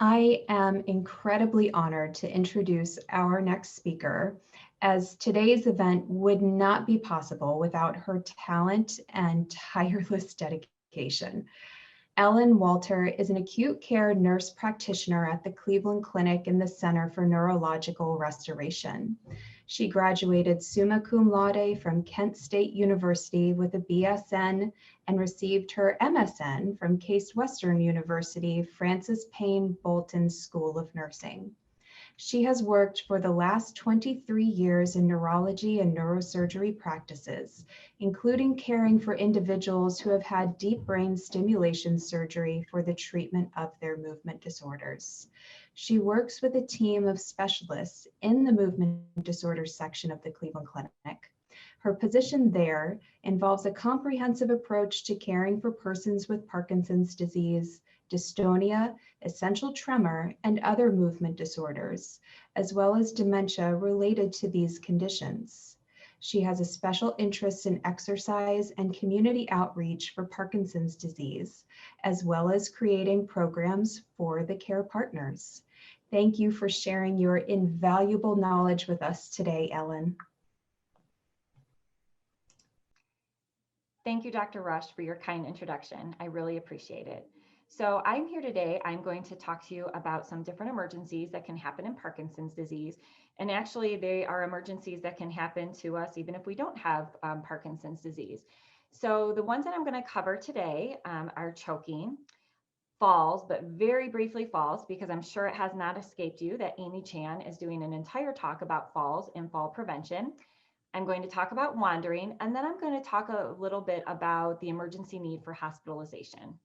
I am incredibly honored to introduce our next speaker, as today's event would not be possible without her talent and tireless dedication. Ellen Walter is an acute care nurse practitioner at the Cleveland Clinic in the Center for Neurological Restoration. She graduated summa cum laude from Kent State University with a BSN and received her MSN from Case Western University Francis Payne Bolton School of Nursing. She has worked for the last 23 years in neurology and neurosurgery practices, including caring for individuals who have had deep brain stimulation surgery for the treatment of their movement disorders. She works with a team of specialists in the movement disorders section of the Cleveland Clinic. Her position there involves a comprehensive approach to caring for persons with Parkinson's disease, dystonia, essential tremor, and other movement disorders, as well as dementia related to these conditions. She has a special interest in exercise and community outreach for Parkinson's disease, as well as creating programs for the care partners. Thank you for sharing your invaluable knowledge with us today, Ellen. Thank you, Dr. Rush, for your kind introduction. I really appreciate it. So I'm here today. I'm going to talk to you about some different emergencies that can happen in Parkinson's disease. And actually, they are emergencies that can happen to us even if we don't have Parkinson's disease. So the ones that I'm going to cover today are choking, falls, but very briefly falls, because I'm sure it has not escaped you that Amy Chan is doing an entire talk about falls and fall prevention. I'm going to talk about wandering, and then I'm going to talk a little bit about the emergency need for hospitalization.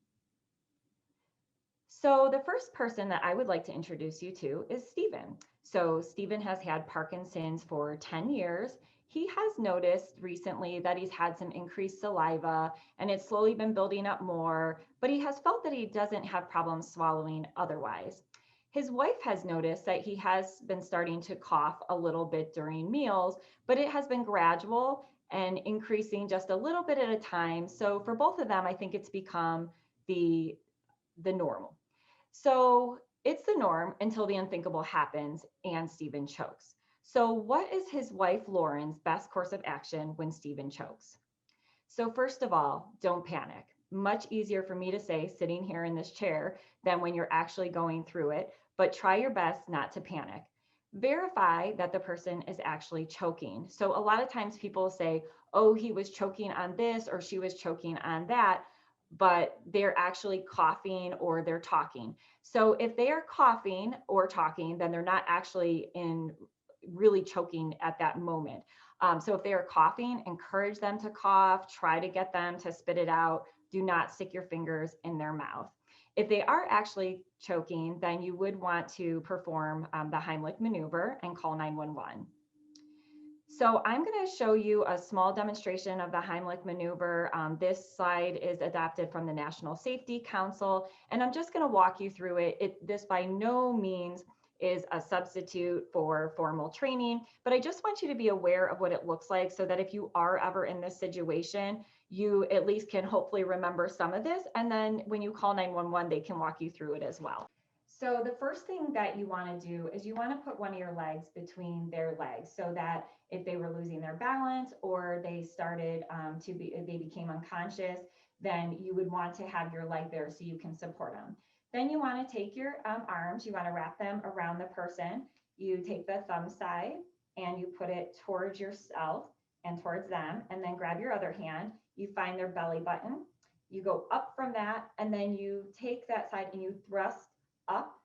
So the first person that I would like to introduce you to is Stephen. So Stephen has had Parkinson's for 10 years. He has noticed recently that he's had some increased saliva and it's slowly been building up more, but he has felt that he doesn't have problems swallowing otherwise. His wife has noticed that he has been starting to cough a little bit during meals, but it has been gradual and increasing just a little bit at a time. So for both of them, I think it's become the normal. So it's the norm until the unthinkable happens and Stephen chokes. So what is his wife Lauren's best course of action when Stephen chokes? So first of all, don't panic. Much easier for me to say sitting here in this chair than when you're actually going through it, but try your best not to panic. Verify that the person is actually choking. So a lot of times people say, oh, he was choking on this or she was choking on that, but they're actually coughing or they're talking. So if they are coughing or talking, then they're not actually in really choking at that moment. So if they are coughing, encourage them to cough, try to get them to spit it out. Do not stick your fingers in their mouth. If they are actually choking, then you would want to perform the Heimlich maneuver and call 911. So I'm going to show you a small demonstration of the Heimlich maneuver. This slide is adapted from the National Safety Council, and I'm just going to walk you through it. This by no means is a substitute for formal training, but I just want you to be aware of what it looks like so that if you are ever in this situation, you at least can hopefully remember some of this. And then when you call 911, they can walk you through it as well. So the first thing that you want to do is you want to put one of your legs between their legs so that if they were losing their balance or they started they became unconscious, then you would want to have your leg there so you can support them. Then you want to take your arms, you want to wrap them around the person. You take the thumb side and you put it towards yourself and towards them, and then grab your other hand. You find their belly button. You go up from that, and then you take that side and you thrust up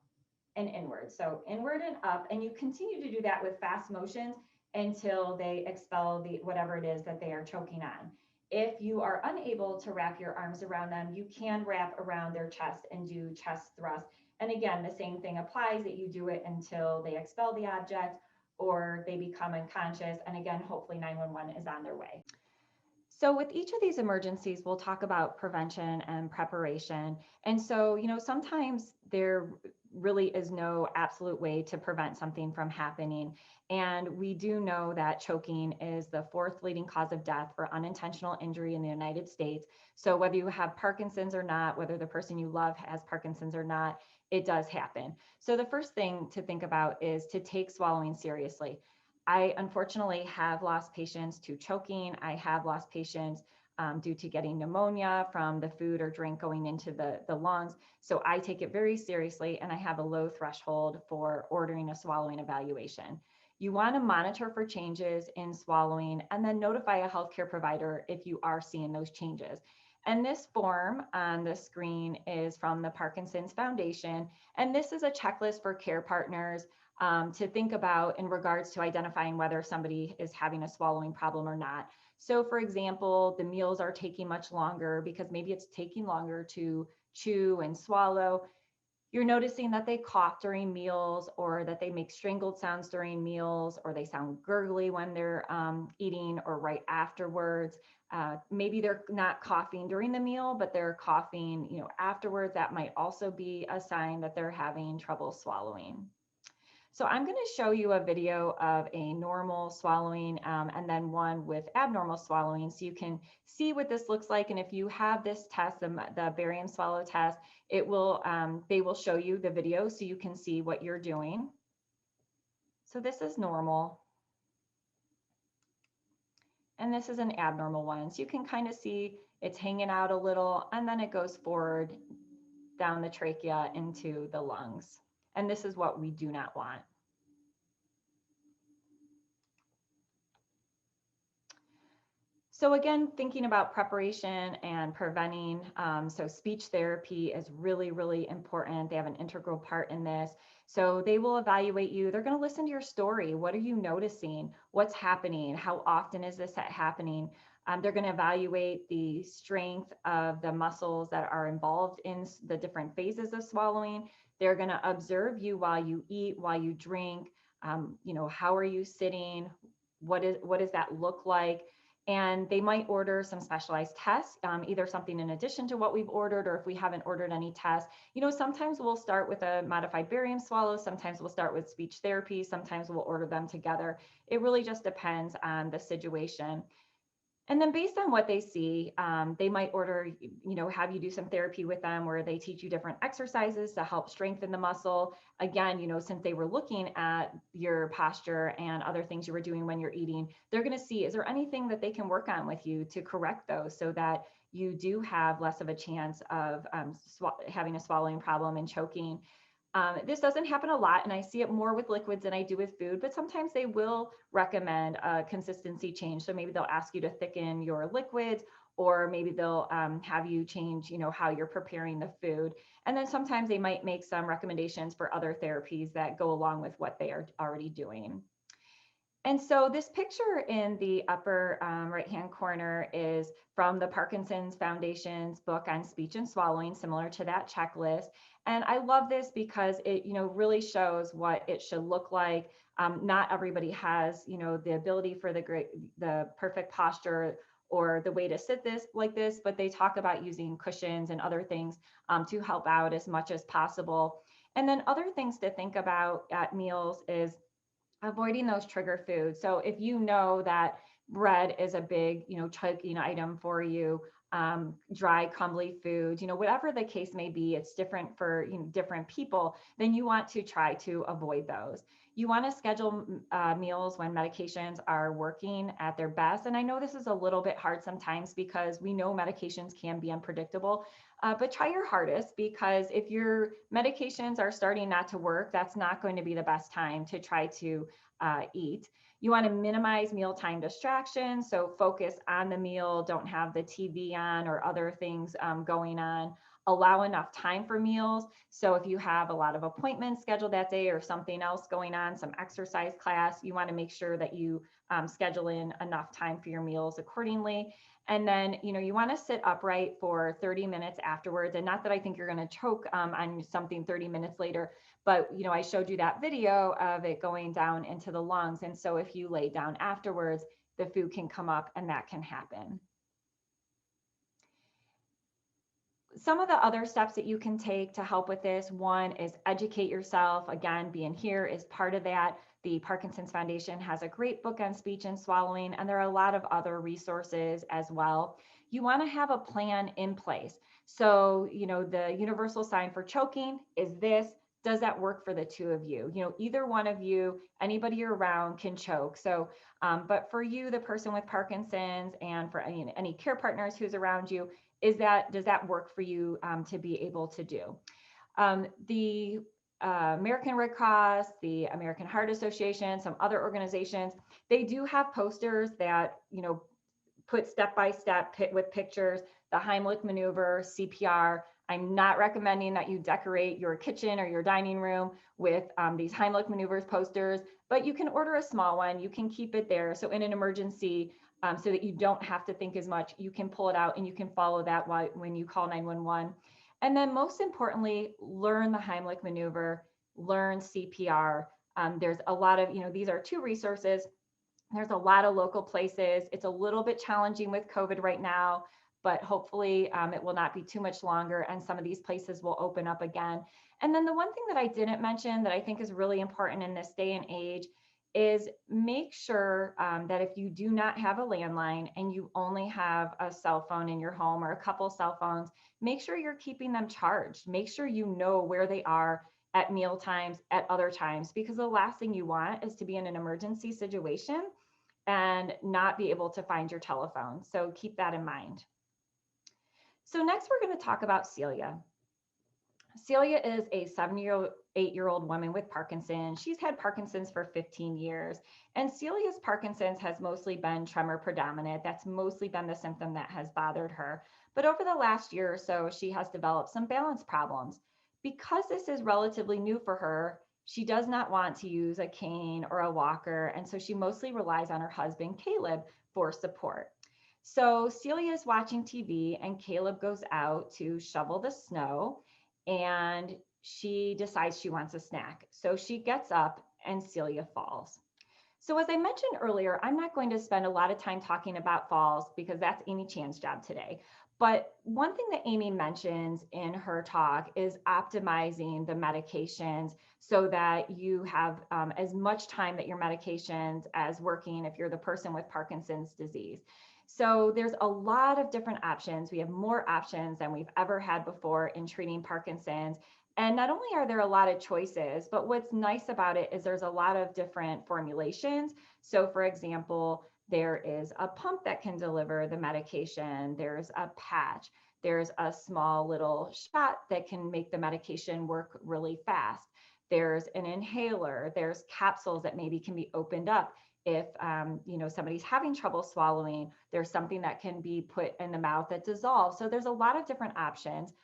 and inward. So inward and up, and you continue to do that with fast motions until they expel whatever it is that they are choking on. If you are unable to wrap your arms around them, you can wrap around their chest and do chest thrust. And again, the same thing applies, that you do it until they expel the object or they become unconscious. And again, hopefully 911 is on their way. So with each of these emergencies, we'll talk about prevention and preparation. And so, sometimes they're really is no absolute way to prevent something from happening. And we do know that choking is the fourth leading cause of death for unintentional injury in the United States. So whether you have Parkinson's or not, whether the person you love has Parkinson's or not, it does happen. So the first thing to think about is to take swallowing seriously. I unfortunately have lost patients to choking. I have lost patients due to getting pneumonia from the food or drink going into the lungs. So I take it very seriously, and I have a low threshold for ordering a swallowing evaluation. You want to monitor for changes in swallowing and then notify a healthcare provider if you are seeing those changes. And this form on the screen is from the Parkinson's Foundation. And this is a checklist for care partners to think about in regards to identifying whether somebody is having a swallowing problem or not. So for example, the meals are taking much longer because maybe it's taking longer to chew and swallow. You're noticing that they cough during meals, or that they make strangled sounds during meals, or they sound gurgly when they're eating or right afterwards. Maybe they're not coughing during the meal, but they're coughing, afterwards. That might also be a sign that they're having trouble swallowing. So I'm going to show you a video of a normal swallowing and then one with abnormal swallowing, so you can see what this looks like. And if you have this test, the barium swallow test, it will they will show you the video so you can see what you're doing. So this is normal. And this is an abnormal one. So you can kind of see it's hanging out a little, and then it goes forward down the trachea into the lungs. And this is what we do not want. So again, thinking about preparation and preventing, so speech therapy is really, really important. They have an integral part in this. So they will evaluate you. They're going to listen to your story. What are you noticing? What's happening? How often is this happening? They're going to evaluate the strength of the muscles that are involved in the different phases of swallowing. They're going to observe you while you eat, while you drink. How are you sitting? What does that look like? And they might order some specialized tests, either something in addition to what we've ordered, or if we haven't ordered any tests. Sometimes we'll start with a modified barium swallow, sometimes we'll start with speech therapy, sometimes we'll order them together. It really just depends on the situation. And then based on what they see, they might order, have you do some therapy with them where they teach you different exercises to help strengthen the muscle. Again, since they were looking at your posture and other things you were doing when you're eating, they're going to see, is there anything that they can work on with you to correct those so that you do have less of a chance of having a swallowing problem and choking. This doesn't happen a lot, and I see it more with liquids than I do with food, but sometimes they will recommend a consistency change. So maybe they'll ask you to thicken your liquids, or maybe they'll have you change, how you're preparing the food. And then sometimes they might make some recommendations for other therapies that go along with what they are already doing. And so this picture in the upper right-hand corner is from the Parkinson's Foundation's book on speech and swallowing, similar to that checklist. And I love this because it, really shows what it should look like. Not everybody has, the ability for the perfect posture or the way to sit like this, but they talk about using cushions and other things to help out as much as possible. And then other things to think about at meals is avoiding those trigger foods. So if you know that bread is a big, choking item for you, dry, crumbly foods, whatever the case may be, it's different for different people, then you want to try to avoid those. You want to schedule meals when medications are working at their best. And I know this is a little bit hard sometimes because we know medications can be unpredictable, but try your hardest, because if your medications are starting not to work, that's not going to be the best time to try to eat. You want to minimize mealtime distractions. So focus on the meal, don't have the TV on or other things going on. Allow enough time for meals. So if you have a lot of appointments scheduled that day or something else going on, some exercise class, you want to make sure that you schedule in enough time for your meals accordingly. And then, you want to sit upright for 30 minutes afterwards. And not that I think you're going to choke on something 30 minutes later, but, I showed you that video of it going down into the lungs. And so if you lay down afterwards, the food can come up and that can happen. some of the other steps that you can take to help with this, one is educate yourself. Again, being here is part of that. The Parkinson's Foundation has a great book on speech and swallowing, and there are a lot of other resources as well. You want to have a plan in place. So, the universal sign for choking is this. Does that work for the two of you? Either one of you, anybody you're around can choke. So, but for you, the person with Parkinson's, and for any care partners who's around you, does that work for you to be able to do? The American Red Cross, the American Heart Association, some other organizations, they do have posters that, put step-by-step with pictures, the Heimlich maneuver, CPR. I'm not recommending that you decorate your kitchen or your dining room with these Heimlich maneuvers posters, but you can order a small one. You can keep it there. So in an emergency, so that you don't have to think as much, you can pull it out and you can follow that when you call 911. And then most importantly, learn the Heimlich maneuver, learn CPR. There's a lot of, these are two resources. There's a lot of local places. It's a little bit challenging with COVID right now, but hopefully it will not be too much longer and some of these places will open up again. And then the one thing that I didn't mention that I think is really important in this day and age is make sure that if you do not have a landline and you only have a cell phone in your home or a couple cell phones, make sure you're keeping them charged. Make sure you know where they are at meal times, at other times, because the last thing you want is to be in an emergency situation and not be able to find your telephone. So keep that in mind. So next we're going to talk about Celia. Celia is a 78-year-old woman with Parkinson's. She's had Parkinson's for 15 years. And Celia's Parkinson's has mostly been tremor predominant. That's mostly been the symptom that has bothered her. But over the last year or so, she has developed some balance problems. Because this is relatively new for her, she does not want to use a cane or a walker. And so she mostly relies on her husband, Caleb, for support. So Celia is watching TV and Caleb goes out to shovel the snow and she decides she wants a snack. So she gets up and Celia falls. So as I mentioned earlier, I'm not going to spend a lot of time talking about falls because that's Amy Chan's job today. But one thing that Amy mentions in her talk is optimizing the medications so that you have as much time that your medications as working if you're the person with Parkinson's disease. So there's a lot of different options. We have more options than we've ever had before in treating Parkinson's. And not only are there a lot of choices, but what's nice about it is there's a lot of different formulations. So for example, there is a pump that can deliver the medication. There's a patch. There's a small little shot that can make the medication work really fast. There's an inhaler. There's capsules that maybe can be opened up if somebody's having trouble swallowing. There's something that can be put in the mouth that dissolves. So there's a lot of different options.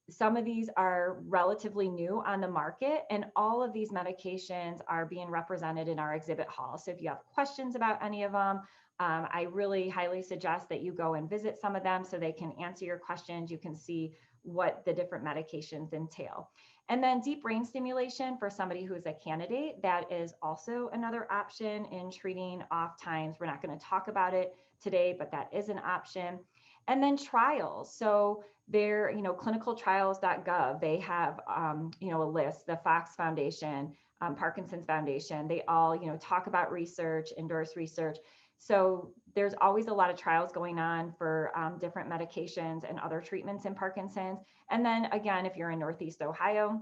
Some of these are relatively new on the market, and all of these medications are being represented in our exhibit hall. So if you have questions about any of them, I really highly suggest that you go and visit some of them so they can answer your questions. You can see what the different medications entail. And then deep brain stimulation for somebody who is a candidate, that is also another option in treating off times. We're not going to talk about it today, but that is an option. And then trials. So they're, clinicaltrials.gov, they have, a list, the Fox Foundation, Parkinson's Foundation, they all, talk about research, endorse research. So there's always a lot of trials going on for different medications and other treatments in Parkinson's. And then again, if you're in Northeast Ohio,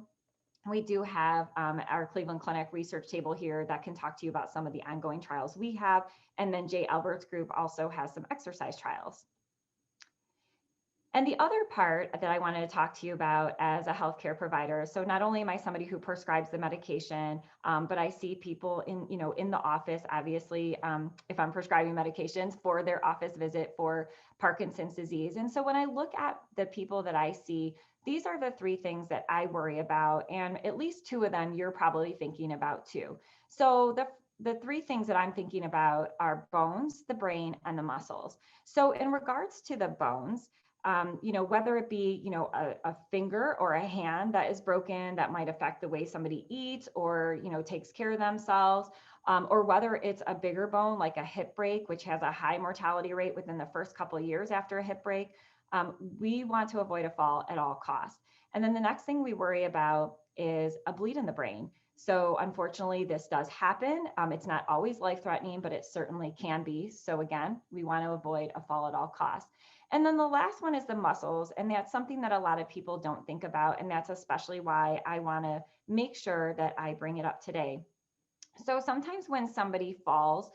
we do have our Cleveland Clinic research table here that can talk to you about some of the ongoing trials we have. And then Jay Albert's group also has some exercise trials. And the other part that I wanted to talk to you about as a healthcare provider, so not only am I somebody who prescribes the medication, but I see people in the office, obviously, if I'm prescribing medications for their office visit for Parkinson's disease. And so when I look at the people that I see, these are the three things that I worry about, and at least two of them you're probably thinking about too. So the three things that I'm thinking about are bones, the brain, and the muscles. So in regards to the bones, whether it be, a finger or a hand that is broken, that might affect the way somebody eats or, takes care of themselves, or whether it's a bigger bone like a hip break, which has a high mortality rate within the first couple of years after a hip break. We want to avoid a fall at all costs. And then the next thing we worry about is a bleed in the brain. So unfortunately, this does happen. It's not always life-threatening, but it certainly can be. So again, we want to avoid a fall at all costs. And then the last one is the muscles. And that's something that a lot of people don't think about. And that's especially why I want to make sure that I bring it up today. So sometimes when somebody falls,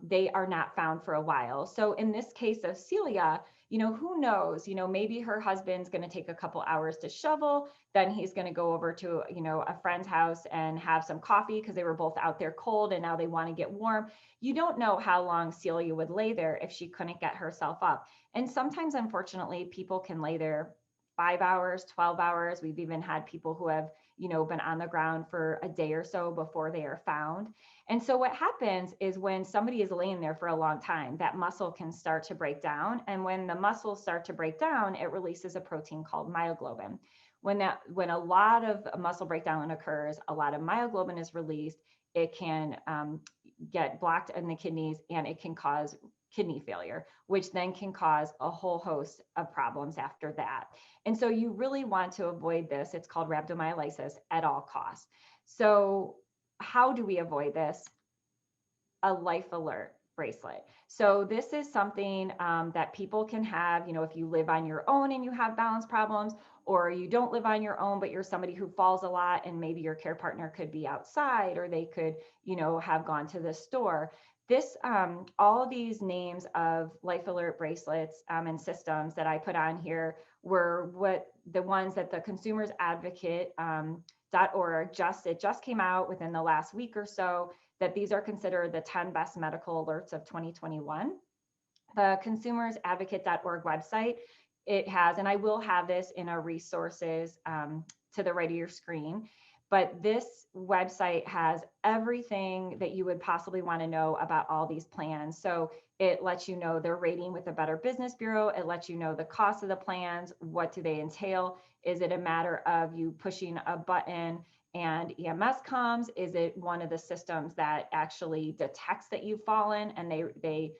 they are not found for a while. So in this case of Celia, who knows, maybe her husband's going to take a couple hours to shovel. Then he's going to go over to, a friend's house and have some coffee because they were both out there cold and now they want to get warm. You don't know how long Celia would lay there if she couldn't get herself up. And sometimes, unfortunately, people can lay there 5 hours, 12 hours. We've even had people who have been on the ground for a day or so before they are found. And so what happens is when somebody is laying there for a long time, that muscle can start to break down. And when the muscles start to break down, it releases a protein called myoglobin. When a lot of muscle breakdown occurs, a lot of myoglobin is released. It can get blocked in the kidneys and it can cause kidney failure, which then can cause a whole host of problems after that. And so you really want to avoid this. It's called rhabdomyolysis at all costs. So how do we avoid this? A life alert bracelet. So this is something that people can have, if you live on your own and you have balance problems, or you don't live on your own, but you're somebody who falls a lot and maybe your care partner could be outside or they could, have gone to the store. This, all of these names of life alert bracelets and systems that I put on here were the ones that the Consumers Advocate .org just came out within the last week or so, that these are considered the 10 best medical alerts of 2021. The consumersadvocate.org website, it has, and I will have this in our resources to the right of your screen, but this website has everything that you would possibly want to know about all these plans. So it lets you know their rating with the Better Business Bureau. It lets you know the cost of the plans. What do they entail? Is it a matter of you pushing a button and EMS comes? Is it one of the systems that actually detects that you've fallen and they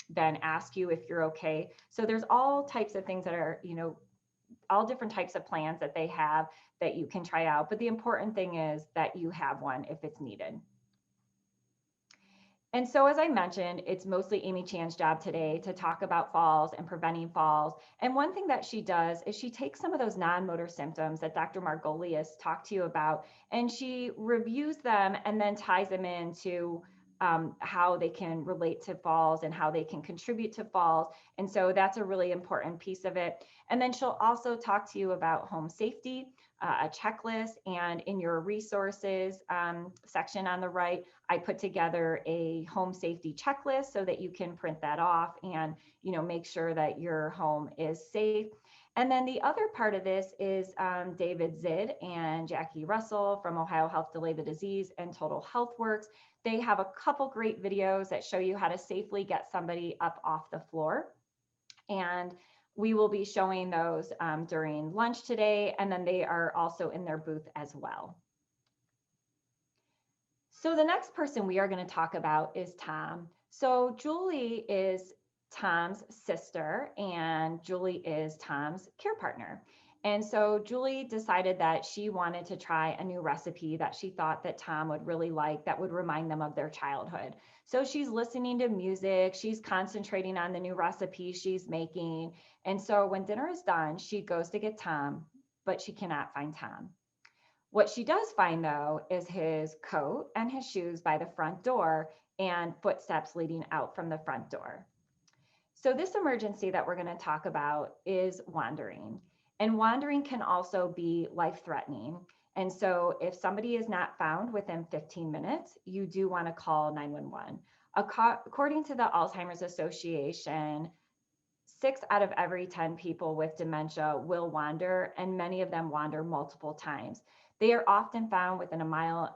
then ask you if you're okay? So there's all types of things that are, all different types of plans that they have that you can try out. But the important thing is that you have one if it's needed. And so, as I mentioned, it's mostly Amy Chan's job today to talk about falls and preventing falls. And one thing that she does is she takes some of those non-motor symptoms that Dr. Margolius talked to you about, and she reviews them and then ties them into how they can relate to falls and how they can contribute to falls. And so that's a really important piece of it. And then she'll also talk to you about home safety, a checklist, and in your resources section on the right, I put together a home safety checklist so that you can print that off and make sure that your home is safe. And then the other part of this is David Zid and Jackie Russell from Ohio Health Delay the Disease and Total Health Works. They have a couple great videos that show you how to safely get somebody up off the floor. And we will be showing those during lunch today, and then they are also in their booth as well. So the next person we are going to talk about is Tom. So Julie is Tom's sister, and Julie is Tom's care partner. And so Julie decided that she wanted to try a new recipe that she thought that Tom would really like, that would remind them of their childhood. So she's listening to music, she's concentrating on the new recipe she's making. And so when dinner is done, she goes to get Tom, but she cannot find Tom. What she does find, though, is his coat and his shoes by the front door and footsteps leading out from the front door. So this emergency that we're going to talk about is wandering. And wandering can also be life-threatening. And so if somebody is not found within 15 minutes, you do want to call 911. According to the Alzheimer's Association, 6 out of every 10 people with dementia will wander, and many of them wander multiple times. They are often found within 1.5 miles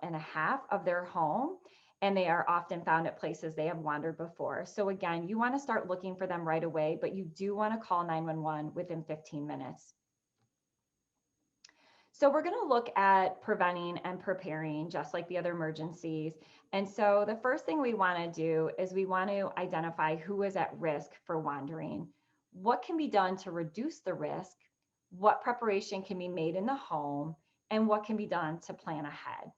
of their home, and they are often found at places they have wandered before. So again, you want to start looking for them right away, but you do want to call 911 within 15 minutes. So we're going to look at preventing and preparing, just like the other emergencies. And so the first thing we want to do is we want to identify who is at risk for wandering. what can be done to reduce the risk, what preparation can be made in the home, and what can be done to plan ahead.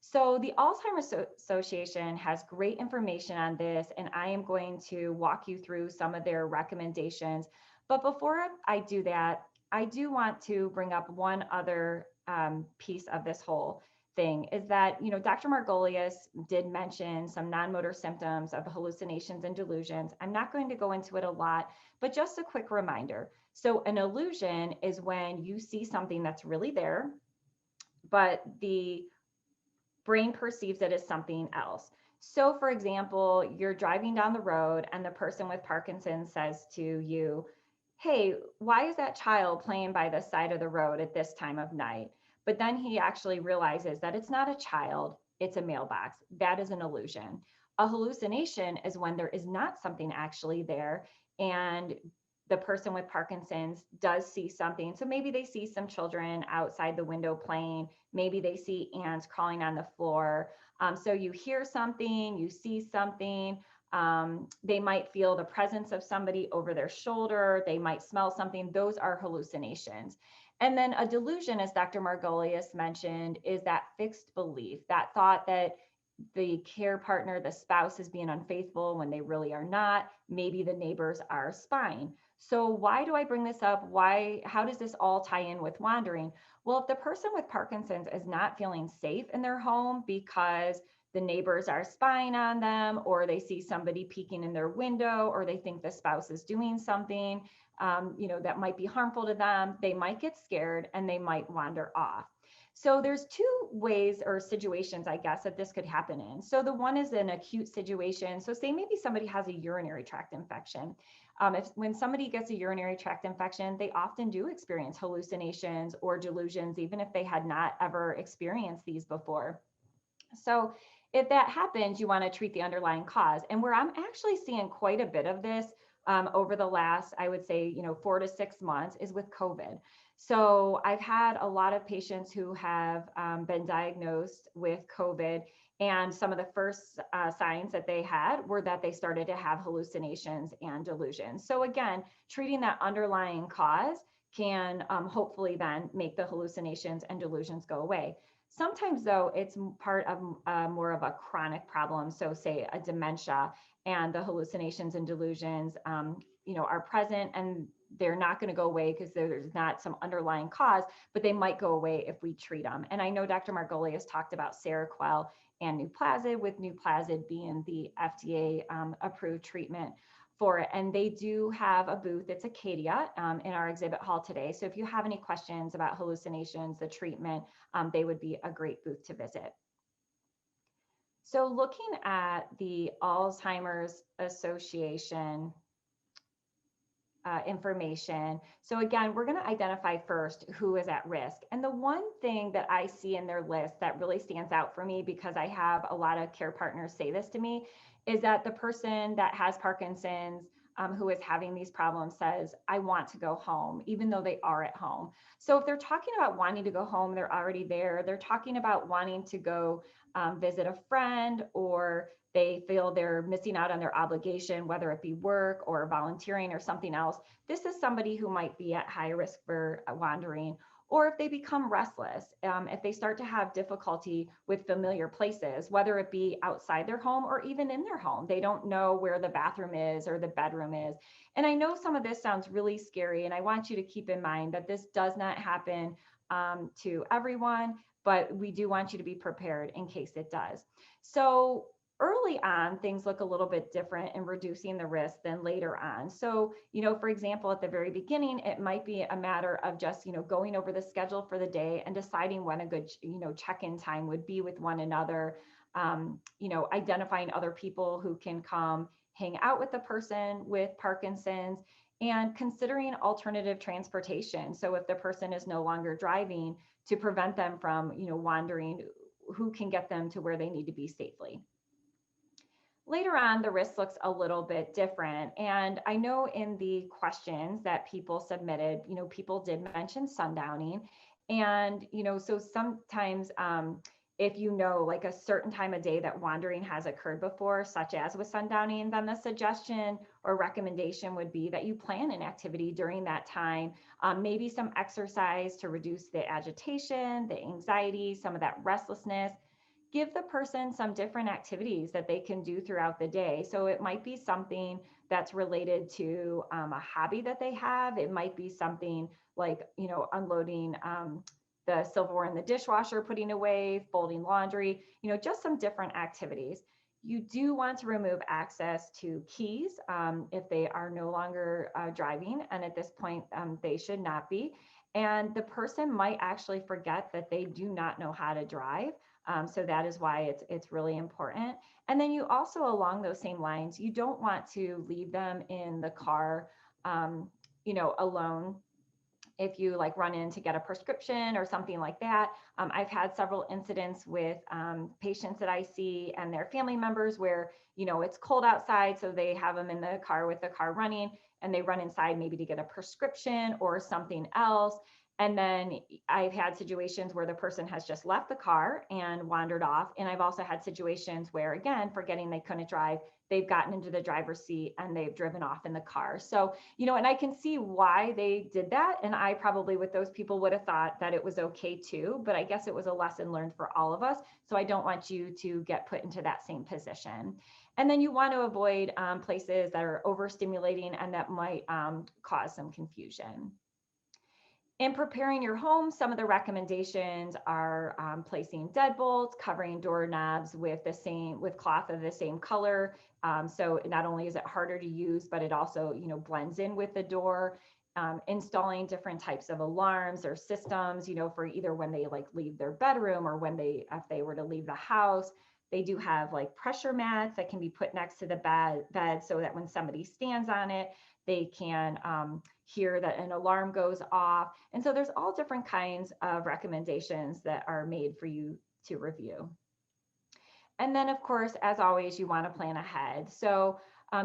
So the Alzheimer's Association has great information on this, and I am going to walk you through some of their recommendations. But before I do that, I do want to bring up one other piece of this whole thing is that, Dr. Margolius did mention some non-motor symptoms of hallucinations and delusions. I'm not going to go into it a lot, but just a quick reminder. So an illusion is when you see something that's really there, but the brain perceives it as something else. So, for example, you're driving down the road and the person with Parkinson's says to you, "Hey, why is that child playing by the side of the road at this time of night?" But then he actually realizes that it's not a child, it's a mailbox. That is an illusion. A hallucination is when there is not something actually there, and the person with Parkinson's does see something. So maybe they see some children outside the window playing. Maybe they see ants crawling on the floor. So you hear something, you see something. They might feel the presence of somebody over their shoulder. They might smell something. Those are hallucinations. And then a delusion, as Dr. Margolius mentioned, is that fixed belief, that thought that the care partner, the spouse, is being unfaithful when they really are not. Maybe the neighbors are spying. So why do I bring this up? How does this all tie in with wandering? Well, if the person with Parkinson's is not feeling safe in their home because the neighbors are spying on them, or they see somebody peeking in their window, or they think the spouse is doing something, that might be harmful to them, they might get scared and they might wander off. So there's two ways or situations, I guess, that this could happen in. So the one is an acute situation. So say maybe somebody has a urinary tract infection. When somebody gets a urinary tract infection, they often do experience hallucinations or delusions, even if they had not ever experienced these before. So if that happens, you want to treat the underlying cause. And where I'm actually seeing quite a bit of this over the last, I would say, 4 to 6 months is with COVID. So I've had a lot of patients who have been diagnosed with COVID. And some of the first signs that they had were that they started to have hallucinations and delusions. So again, treating that underlying cause can hopefully then make the hallucinations and delusions go away. Sometimes, though, it's part of more of a chronic problem. So, say a dementia, and the hallucinations and delusions, are present, and they're not going to go away because there's not some underlying cause, but they might go away if we treat them. And I know Dr. Margolius talked about Seroquel and Nuplazid, with Nuplazid being the FDA approved treatment for it. And they do have a booth, it's Acadia, in our exhibit hall today. So if you have any questions about hallucinations, the treatment, they would be a great booth to visit. So looking at the Alzheimer's Association information. So again, we're going to identify first who is at risk. And the one thing that I see in their list that really stands out for me, because I have a lot of care partners say this to me, is that the person that has Parkinson's, who is having these problems, says, "I want to go home," even though they are at home. So if they're talking about wanting to go home, they're already there. They're talking about wanting to go visit a friend, or they feel they're missing out on their obligation, whether it be work or volunteering or something else. This is somebody who might be at high risk for wandering. Or if they become restless, if they start to have difficulty with familiar places, whether it be outside their home or even in their home, they don't know where the bathroom is or the bedroom is. And I know some of this sounds really scary, and I want you to keep in mind that this does not happen to everyone, but we do want you to be prepared in case it does. So early on, things look a little bit different in reducing the risk than later on. So, for example, at the very beginning, it might be a matter of just, going over the schedule for the day and deciding when a good, check-in time would be with one another, identifying other people who can come hang out with the person with Parkinson's, and considering alternative transportation. So if the person is no longer driving, to prevent them from, wandering, who can get them to where they need to be safely. Later on, the risk looks a little bit different. And I know in the questions that people submitted, people did mention sundowning. And, so sometimes if you know like a certain time of day that wandering has occurred before, such as with sundowning, then the suggestion or recommendation would be that you plan an activity during that time, maybe some exercise to reduce the agitation, the anxiety, some of that restlessness. Give the person some different activities that they can do throughout the day. So it might be something that's related to a hobby that they have. It might be something like, unloading the silverware in the dishwasher, putting away, folding laundry, just some different activities. You do want to remove access to keys if they are no longer driving. And at this point, they should not be. And the person might actually forget that they do not know how to drive. So that is why it's really important. And then you also, along those same lines, you don't want to leave them in the car, alone. If you like run in to get a prescription or something like that. I've had several incidents with patients that I see and their family members where, it's cold outside. So they have them in the car with the car running, and they run inside maybe to get a prescription or something else. And then I've had situations where the person has just left the car and wandered off. And I've also had situations where, again, forgetting they couldn't drive, they've gotten into the driver's seat and they've driven off in the car. So, and I can see why they did that. And I probably, with those people, would have thought that it was okay too. But I guess it was a lesson learned for all of us. So I don't want you to get put into that same position. And then you want to avoid places that are overstimulating and that might cause some confusion. In preparing your home, some of the recommendations are placing deadbolts, covering doorknobs with cloth of the same color. So not only is it harder to use, but it also, blends in with the door. Installing different types of alarms or systems, for either when they like leave their bedroom or if they were to leave the house. They do have like pressure mats that can be put next to the bed so that when somebody stands on it, they can hear that an alarm goes off. And so there's all different kinds of recommendations that are made for you to review. And then, of course, as always, you want to plan ahead. So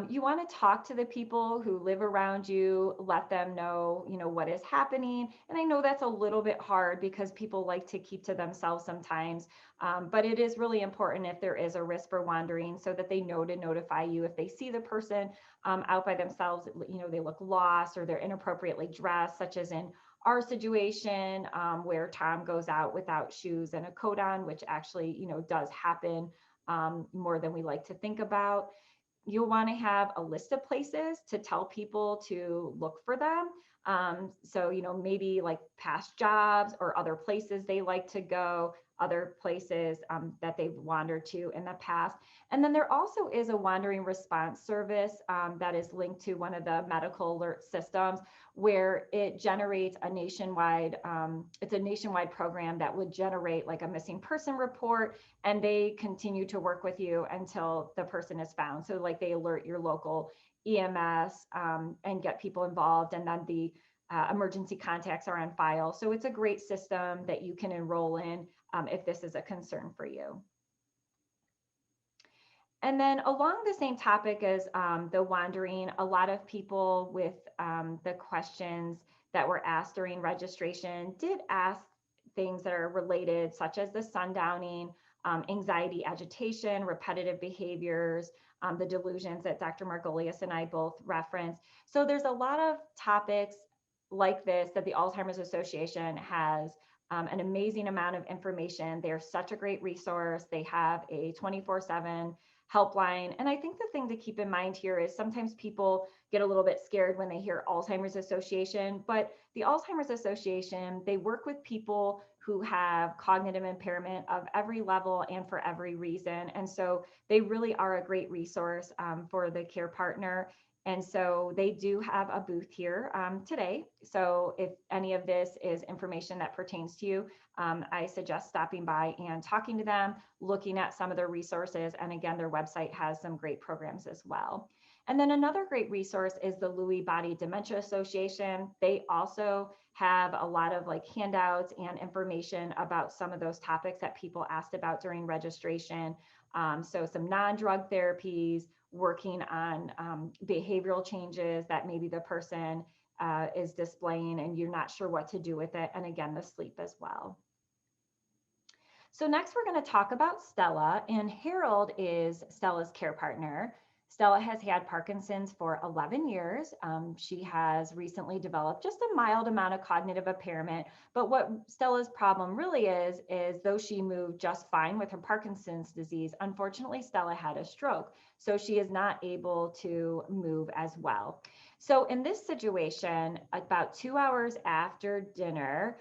you want to talk to the people who live around you, let them know, what is happening. And I know that's a little bit hard because people like to keep to themselves sometimes, but it is really important if there is a risk for wandering so that they know to notify you if they see the person out by themselves, they look lost or they're inappropriately dressed, such as in our situation where Tom goes out without shoes and a coat on, which actually, does happen more than we like to think about. You'll want to have a list of places to tell people to look for them. So, maybe like past jobs or other places they like to go, other places that they've wandered to in the past. And then there also is a wandering response service that is linked to one of the medical alert systems where it generates it's a nationwide program that would generate like a missing person report, and they continue to work with you until the person is found. So like they alert your local EMS and get people involved, and then the emergency contacts are on file. So it's a great system that you can enroll in if this is a concern for you. And then along the same topic as the wandering, a lot of people with the questions that were asked during registration did ask things that are related, such as the sundowning, anxiety, agitation, repetitive behaviors, the delusions that Dr. Margolius and I both referenced. So there's a lot of topics like this that the Alzheimer's Association has an amazing amount of information. They're such a great resource. They have a 24/7 helpline. And I think the thing to keep in mind here is sometimes people get a little bit scared when they hear Alzheimer's Association, but the Alzheimer's Association, they work with people who have cognitive impairment of every level and for every reason. And so they really are a great resource for the care partner. And so they do have a booth here today. So if any of this is information that pertains to you, I suggest stopping by and talking to them, looking at some of their resources. And again, their website has some great programs as well. And then another great resource is the Lewy Body Dementia Association. They also have a lot of like handouts and information about some of those topics that people asked about during registration. So some non-drug therapies, working on behavioral changes that maybe the person is displaying and you're not sure what to do with it. And again, the sleep as well. So next we're going to talk about Stella, and Harold is Stella's care partner. Stella has had Parkinson's for 11 years. She has recently developed just a mild amount of cognitive impairment, but what Stella's problem really is though she moved just fine with her Parkinson's disease, unfortunately Stella had a stroke, so she is not able to move as well. So in this situation, about 2 hours after dinner,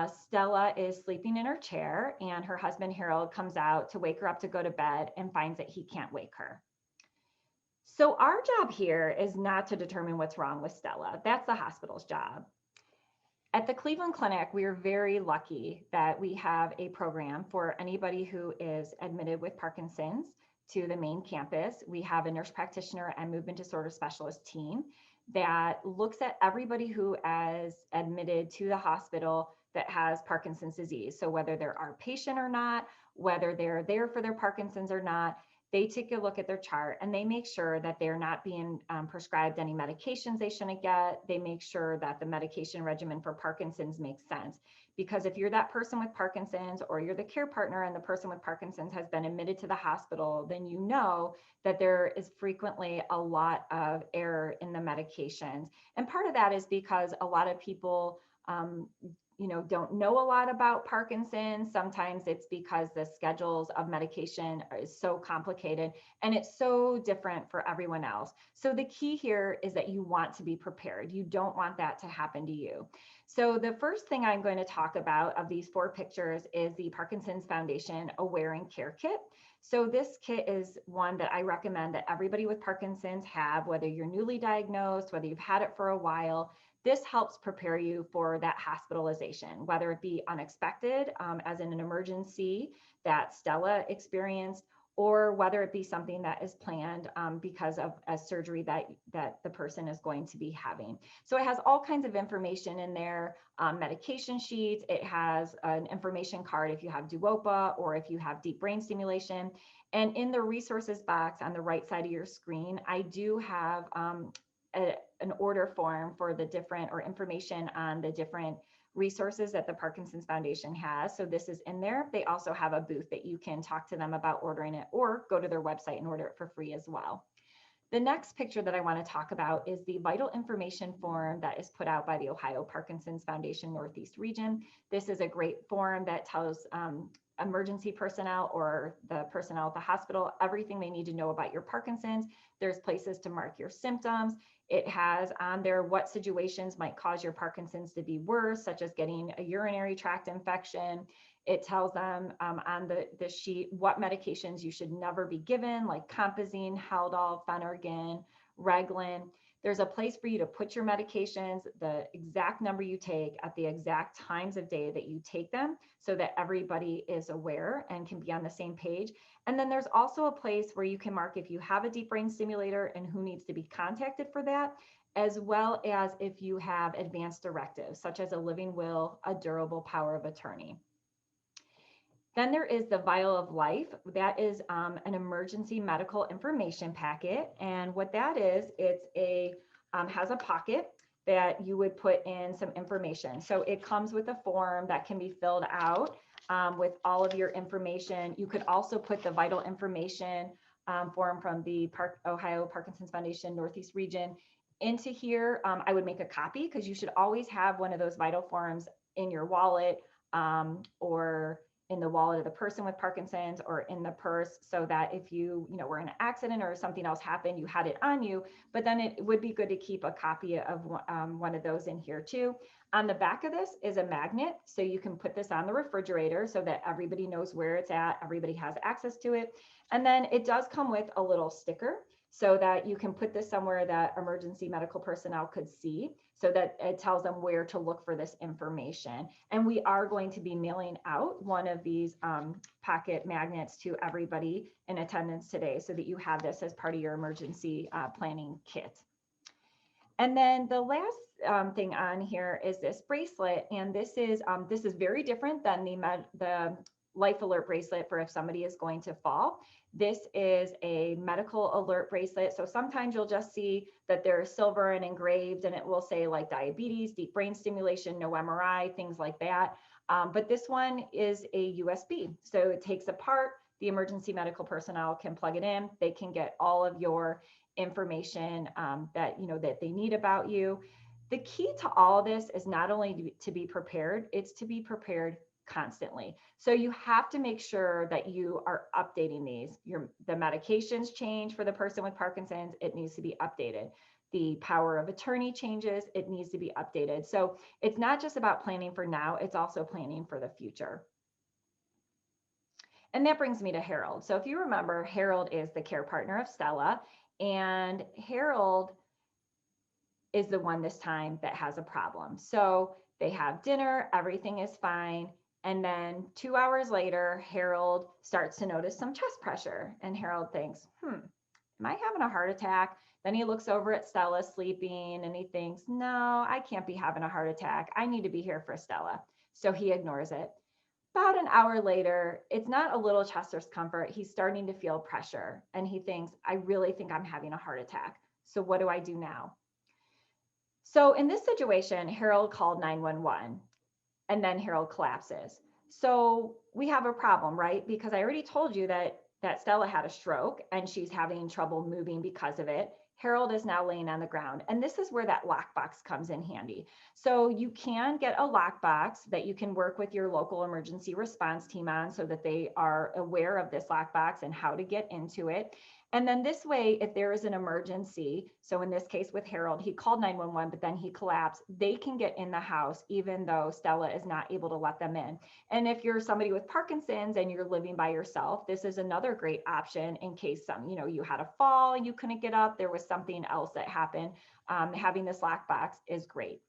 Stella is sleeping in her chair, and her husband Harold comes out to wake her up to go to bed and finds that he can't wake her. So our job here is not to determine what's wrong with Stella. That's the hospital's job. At the Cleveland Clinic, we are very lucky that we have a program for anybody who is admitted with Parkinson's to the main campus. We have a nurse practitioner and movement disorder specialist team that looks at everybody who is admitted to the hospital that has Parkinson's disease. So whether they're our patient or not, whether they're there for their Parkinson's or not, they take a look at their chart and they make sure that they're not being prescribed any medications they shouldn't get. They make sure that the medication regimen for Parkinson's makes sense. Because if you're that person with Parkinson's, or you're the care partner and the person with Parkinson's has been admitted to the hospital, then you know that there is frequently a lot of error in the medications. And part of that is because a lot of people don't know a lot about Parkinson's. Sometimes it's because the schedules of medication is so complicated and it's so different for everyone else. So the key here is that you want to be prepared. You don't want that to happen to you. So the first thing I'm going to talk about of these 4 pictures is the Parkinson's Foundation Aware and Care Kit. So this kit is one that I recommend that everybody with Parkinson's have, whether you're newly diagnosed, whether you've had it for a while. This helps prepare you for that hospitalization, whether it be unexpected, as in an emergency that Stella experienced, or whether it be something that is planned because of a surgery that the person is going to be having. So it has all kinds of information in there, medication sheets. It has an information card if you have Duopa or if you have deep brain stimulation. And in the resources box on the right side of your screen, I do have an order form for the different, or information on the different resources that the Parkinson's Foundation has. So this is in there. They also have a booth that you can talk to them about ordering it, or go to their website and order it for free as well. The next picture that I want to talk about is the vital information form that is put out by the Ohio Parkinson's Foundation Northeast Region. This is a great form that tells emergency personnel or the personnel at the hospital everything they need to know about your Parkinson's. There's places to mark your symptoms. It has on there what situations might cause your Parkinson's to be worse, such as getting a urinary tract infection. It tells them on the sheet what medications you should never be given, like Compazine, Haldol, Phenergan, Reglan. There's a place for you to put your medications, the exact number you take at the exact times of day that you take them, so that everybody is aware and can be on the same page. And then there's also a place where you can mark if you have a deep brain stimulator and who needs to be contacted for that, as well as if you have advanced directives, such as a living will, a durable power of attorney. Then there is the Vial of Life. That is an emergency medical information packet. And what that is, it's has a pocket that you would put in some information. So it comes with a form that can be filled out with all of your information. You could also put the vital information form from the Ohio Parkinson's Foundation Northeast Region into here. I would make a copy, because you should always have one of those vital forms in your wallet, or in the wallet of the person with Parkinson's, or in the purse, so that if you were in an accident or something else happened, you had it on you. But then it would be good to keep a copy of one of those in here too. On the back of this is a magnet, so you can put this on the refrigerator so that everybody knows where it's at, everybody has access to it. And then it does come with a little sticker, so that you can put this somewhere that emergency medical personnel could see, so that it tells them where to look for this information. And we are going to be mailing out one of these pocket magnets to everybody in attendance today, so that you have this as part of your emergency planning kit. And then the last thing on here is this bracelet, and this is very different than the life alert bracelet for if somebody is going to fall. This is a medical alert bracelet. So sometimes you'll just see that they're silver and engraved, and it will say like diabetes, deep brain stimulation, no MRI, things like that. But this one is a USB. So it takes a part, the emergency medical personnel can plug it in. They can get all of your information that, that they need about you. The key to all of this is not only to be prepared, it's to be prepared constantly. So you have to make sure that you are updating these. The medications change for the person with Parkinson's, it needs to be updated. The power of attorney changes, it needs to be updated. So it's not just about planning for now, it's also planning for the future. And that brings me to Harold. So if you remember, Harold is the care partner of Stella, and Harold is the one this time that has a problem. So they have dinner, everything is fine. And then 2 hours later, Harold starts to notice some chest pressure. And Harold thinks, am I having a heart attack? Then he looks over at Stella sleeping and he thinks, no, I can't be having a heart attack. I need to be here for Stella. So he ignores it. About an hour later, it's not a little chest discomfort. He's starting to feel pressure and he thinks, I really think I'm having a heart attack. So what do I do now? So in this situation, Harold called 911 and then Harold collapses. So we have a problem, right? Because I already told you that Stella had a stroke and she's having trouble moving because of it. Harold is now laying on the ground. And this is where that lockbox comes in handy. So you can get a lockbox that you can work with your local emergency response team on so that they are aware of this lockbox and how to get into it. And then this way, if there is an emergency, so in this case with Harold, he called 911, but then he collapsed, they can get in the house even though Stella is not able to let them in. And if you're somebody with Parkinson's and you're living by yourself, this is another great option in case you had a fall and you couldn't get up, there was something else that happened. Having this lockbox is great.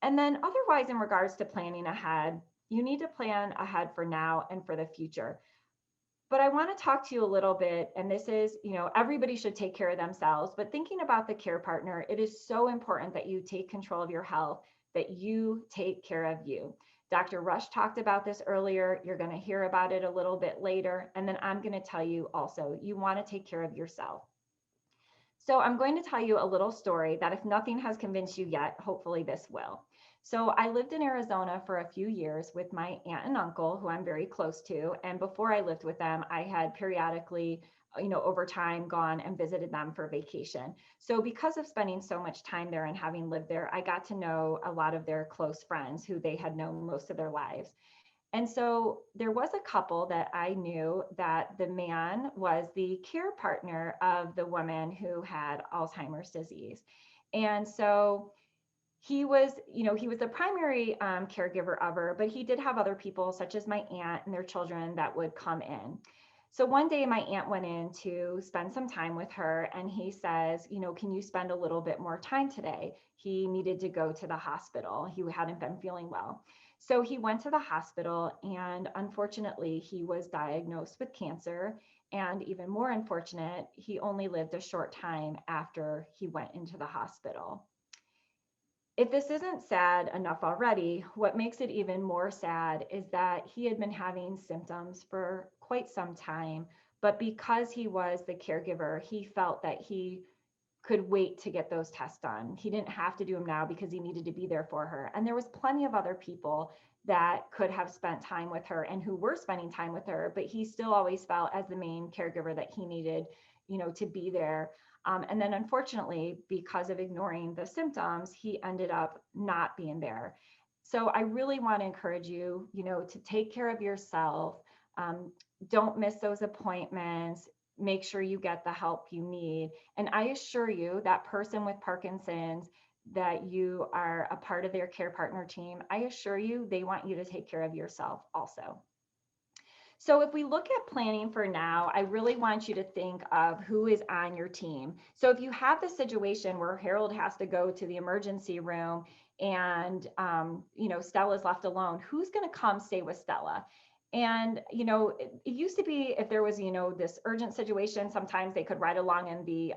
And then otherwise, in regards to planning ahead, you need to plan ahead for now and for the future. But I want to talk to you a little bit, and this is, everybody should take care of themselves, but thinking about the care partner, it is so important that you take control of your health, that you take care of you. Dr. Rush talked about this earlier. You're going to hear about it a little bit later. And then I'm going to tell you also, you want to take care of yourself. So I'm going to tell you a little story that if nothing has convinced you yet, hopefully this will. So I lived in Arizona for a few years with my aunt and uncle, who I'm very close to. And before I lived with them, I had periodically, over time gone and visited them for vacation. So because of spending so much time there and having lived there, I got to know a lot of their close friends who they had known most of their lives. And so there was a couple that I knew that the man was the care partner of the woman who had Alzheimer's disease. And so he was the primary caregiver of her, but he did have other people such as my aunt and their children that would come in. So one day my aunt went in to spend some time with her and he says, can you spend a little bit more time today? He needed to go to the hospital. He hadn't been feeling well. So he went to the hospital and unfortunately he was diagnosed with cancer. And even more unfortunate, he only lived a short time after he went into the hospital. If this isn't sad enough already, what makes it even more sad is that he had been having symptoms for quite some time, but because he was the caregiver, he felt that he could wait to get those tests done. He didn't have to do them now because he needed to be there for her. And there was plenty of other people that could have spent time with her and who were spending time with her, but he still always felt as the main caregiver that he needed, to be there. And then unfortunately, because of ignoring the symptoms, he ended up not being there. So I really want to encourage you, to take care of yourself. Don't miss those appointments. Make sure you get the help you need. And I assure you, that person with Parkinson's that you are a part of their care partner team, I assure you, they want you to take care of yourself also. So if we look at planning for now, I really want you to think of who is on your team. So if you have the situation where Harold has to go to the emergency room and, Stella's left alone, who's going to come stay with Stella? And, it used to be if there was, this urgent situation, sometimes they could ride along in the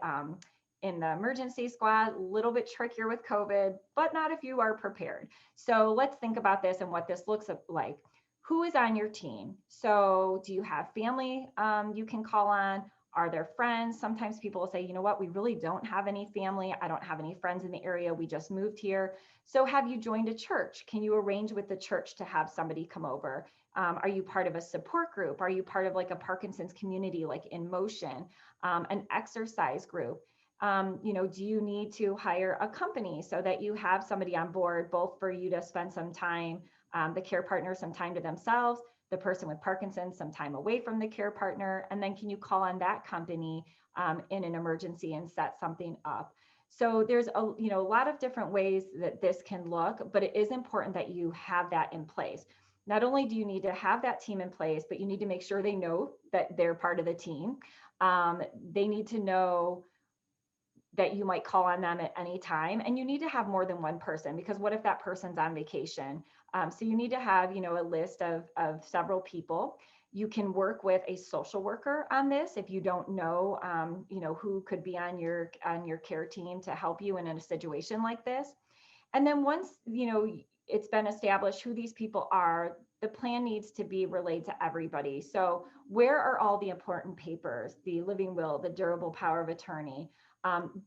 emergency squad. A little bit trickier with COVID, but not if you are prepared. So let's think about this and what this looks like. Who is on your team? So do you have family you can call on? Are there friends? Sometimes people will say, you know what, we really don't have any family. I don't have any friends in the area. We just moved here. So have you joined a church? Can you arrange with the church to have somebody come over? Are you part of a support group? Are you part of like a Parkinson's community, like In Motion, an exercise group? Do you need to hire a company so that you have somebody on board, both for you to spend some time, the care partner, some time to themselves, the person with Parkinson's, some time away from the care partner, and then can you call on that company in an emergency and set something up? So there's a lot of different ways that this can look, but it is important that you have that in place. Not only do you need to have that team in place, but you need to make sure they know that they're part of the team. They need to know that you might call on them at any time, and you need to have more than one person, because what if that person's on vacation? So you need to have a list of several people. You can work with a social worker on this if you don't know who could be on your care team to help you in a situation like this. And then once it's been established who these people are, the plan needs to be relayed to everybody. So where are all the important papers, the living will, the durable power of attorney?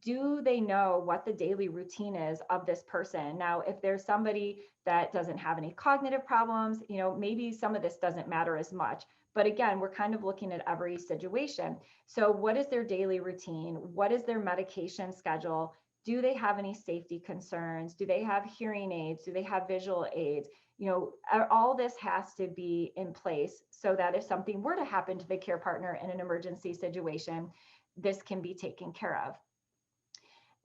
Do they know what the daily routine is of this person? Now, if there's somebody that doesn't have any cognitive problems, maybe some of this doesn't matter as much. But again, we're kind of looking at every situation. So what is their daily routine? What is their medication schedule? Do they have any safety concerns? Do they have hearing aids? Do they have visual aids? All this has to be in place so that if something were to happen to the care partner in an emergency situation, this can be taken care of.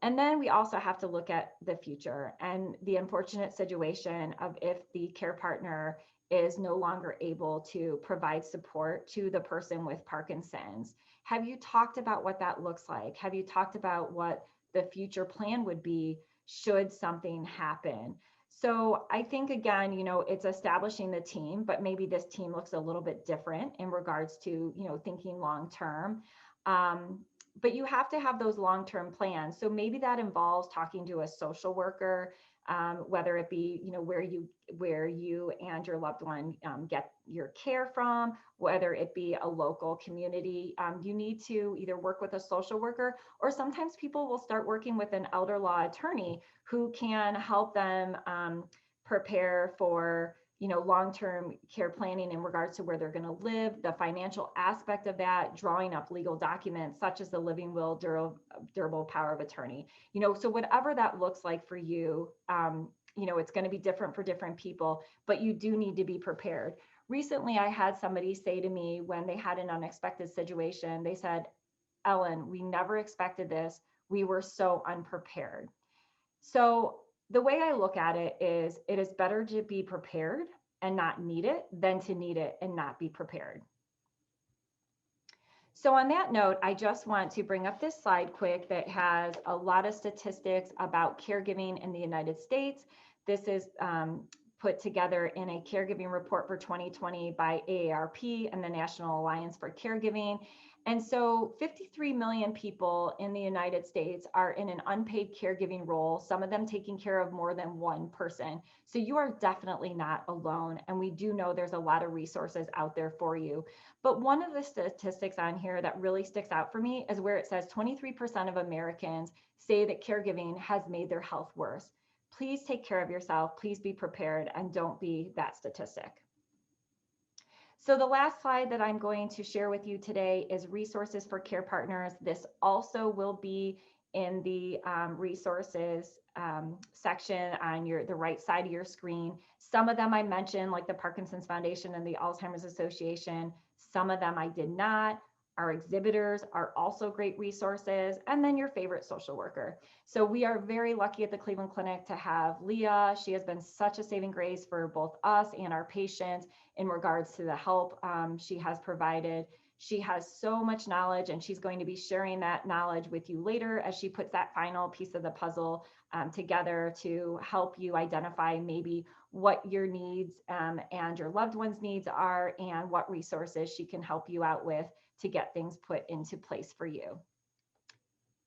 And then we also have to look at the future and the unfortunate situation of if the care partner is no longer able to provide support to the person with Parkinson's. Have you talked about what that looks like? Have you talked about what the future plan would be should something happen? So I think, again, it's establishing the team, but maybe this team looks a little bit different in regards to, thinking long term. But you have to have those long-term plans. So maybe that involves talking to a social worker, whether it be, where you and your loved one get your care from, whether it be a local community. You need to either work with a social worker, or sometimes people will start working with an elder law attorney who can help them prepare for long-term care planning in regards to where they're going to live, the financial aspect of that, drawing up legal documents such as the living will, durable power of attorney. So whatever that looks like for you, it's going to be different for different people, but you do need to be prepared. Recently, I had somebody say to me when they had an unexpected situation, they said, "Ellen, we never expected this. We were so unprepared." So the way I look at it is better to be prepared and not need it than to need it and not be prepared. So on that note, I just want to bring up this slide quick that has a lot of statistics about caregiving in the United States. This is put together in a caregiving report for 2020 by AARP and the National Alliance for Caregiving. And so 53 million people in the United States are in an unpaid caregiving role, some of them taking care of more than one person. So you are definitely not alone. And we do know there's a lot of resources out there for you. But one of the statistics on here that really sticks out for me is where it says 23% of Americans say that caregiving has made their health worse. Please take care of yourself. Please be prepared and don't be that statistic. So the last slide that I'm going to share with you today is resources for care partners. This also will be in the resources section on the right side of your screen. Some of them I mentioned, like the Parkinson's Foundation and the Alzheimer's Association. Some of them I did not. Our exhibitors are also great resources, and then your favorite social worker. So we are very lucky at the Cleveland Clinic to have Leah. She has been such a saving grace for both us and our patients in regards to the help she has provided. She has so much knowledge, and she's going to be sharing that knowledge with you later as she puts that final piece of the puzzle together to help you identify maybe what your needs and your loved one's needs are, and what resources she can help you out with to get things put into place for you.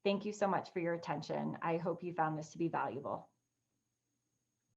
Thank you so much for your attention. I hope you found this to be valuable.